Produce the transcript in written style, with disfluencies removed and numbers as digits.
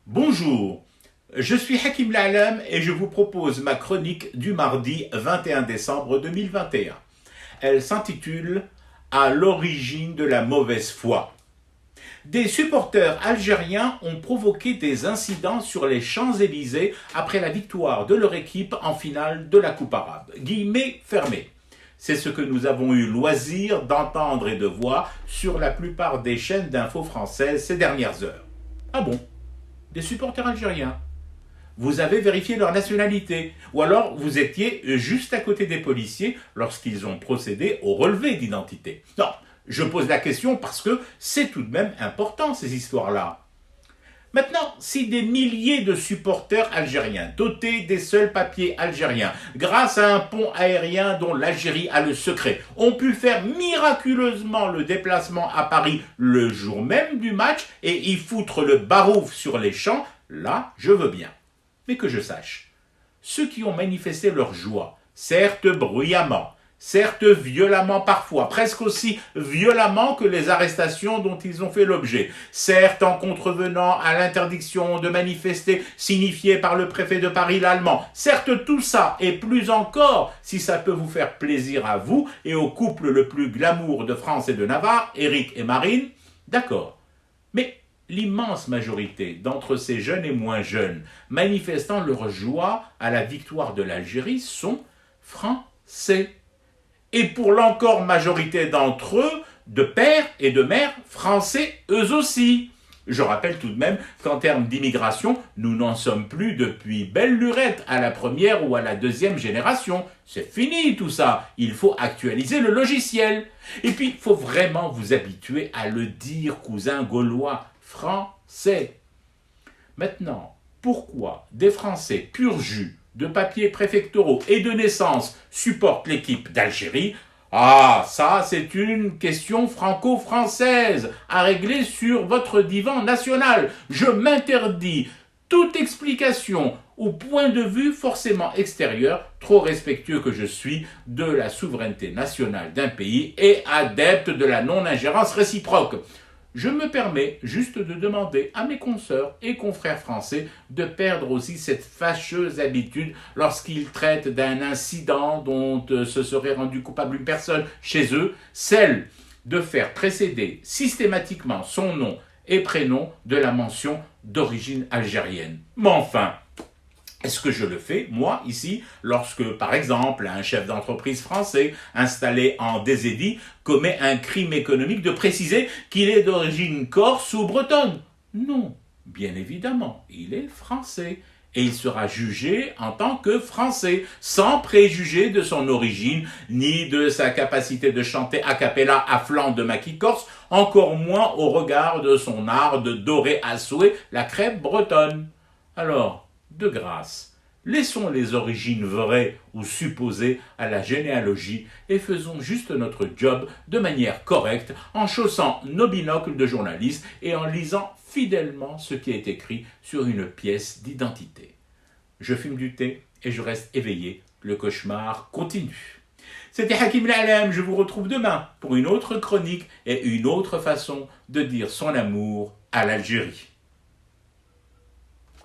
Bonjour, je suis Hakim La'alam et je vous propose ma chronique du mardi 21 décembre 2021. Elle s'intitule « À l'origine de la mauvaise foi ». Des supporters algériens ont provoqué des incidents sur les Champs-Élysées après la victoire de leur équipe en finale de la Coupe arabe. Guillemets fermés. C'est ce que nous avons eu loisir d'entendre et de voir sur la plupart des chaînes d'infos françaises ces dernières heures. Ah bon? Des supporters algériens? Vous avez vérifié leur nationalité, ou alors vous étiez juste à côté des policiers lorsqu'ils ont procédé au relevé d'identité. Non, je pose la question parce que c'est tout de même important ces histoires-là. Maintenant, si des milliers de supporters algériens, dotés des seuls papiers algériens, grâce à un pont aérien dont l'Algérie a le secret, ont pu faire miraculeusement le déplacement à Paris le jour même du match et y foutre le barouf sur les champs, là, je veux bien. Mais que je sache, ceux qui ont manifesté leur joie, certes bruyamment, certes violemment parfois, presque aussi violemment que les arrestations dont ils ont fait l'objet, certes en contrevenant à l'interdiction de manifester signifiée par le préfet de Paris l'Allemand, certes tout ça et plus encore si ça peut vous faire plaisir à vous et au couple le plus glamour de France et de Navarre, Éric et Marine, d'accord. Mais l'immense majorité d'entre ces jeunes et moins jeunes manifestant leur joie à la victoire de l'Algérie sont français. Et pour l'encore majorité d'entre eux, de pères et de mères français eux aussi. Je rappelle tout de même qu'en termes d'immigration, nous n'en sommes plus depuis belle lurette à la première ou à la deuxième génération. C'est fini tout ça, il faut actualiser le logiciel. Et puis, il faut vraiment vous habituer à le dire, cousin gaulois, français. Maintenant, pourquoi des Français pur jus de papiers préfectoraux et de naissance supportent l'équipe d'Algérie? Ah, ça, c'est une question franco-française à régler sur votre divan national. Je m'interdis toute explication ou point de vue forcément extérieur, trop respectueux que je suis de la souveraineté nationale d'un pays et adepte de la non-ingérence réciproque. Je me permets juste de demander à mes consoeurs et confrères français de perdre aussi cette fâcheuse habitude lorsqu'ils traitent d'un incident dont se serait rendu coupable une personne chez eux, celle de faire précéder systématiquement son nom et prénom de la mention d'origine algérienne. Mais enfin, est-ce que je le fais, moi, ici, lorsque, par exemple, un chef d'entreprise français installé en Désédie commet un crime économique de préciser qu'il est d'origine corse ou bretonne? Non, bien évidemment, il est français. Et il sera jugé en tant que français, sans préjuger de son origine, ni de sa capacité de chanter a cappella à flanc de maquis corse, encore moins au regard de son art de dorer à souhait la crêpe bretonne. Alors, de grâce, laissons les origines vraies ou supposées à la généalogie et faisons juste notre job de manière correcte en chaussant nos binocles de journalistes et en lisant fidèlement ce qui est écrit sur une pièce d'identité. Je fume du thé et je reste éveillé. Le cauchemar continue. C'était Hakim La'alam, je vous retrouve demain pour une autre chronique et une autre façon de dire son amour à l'Algérie.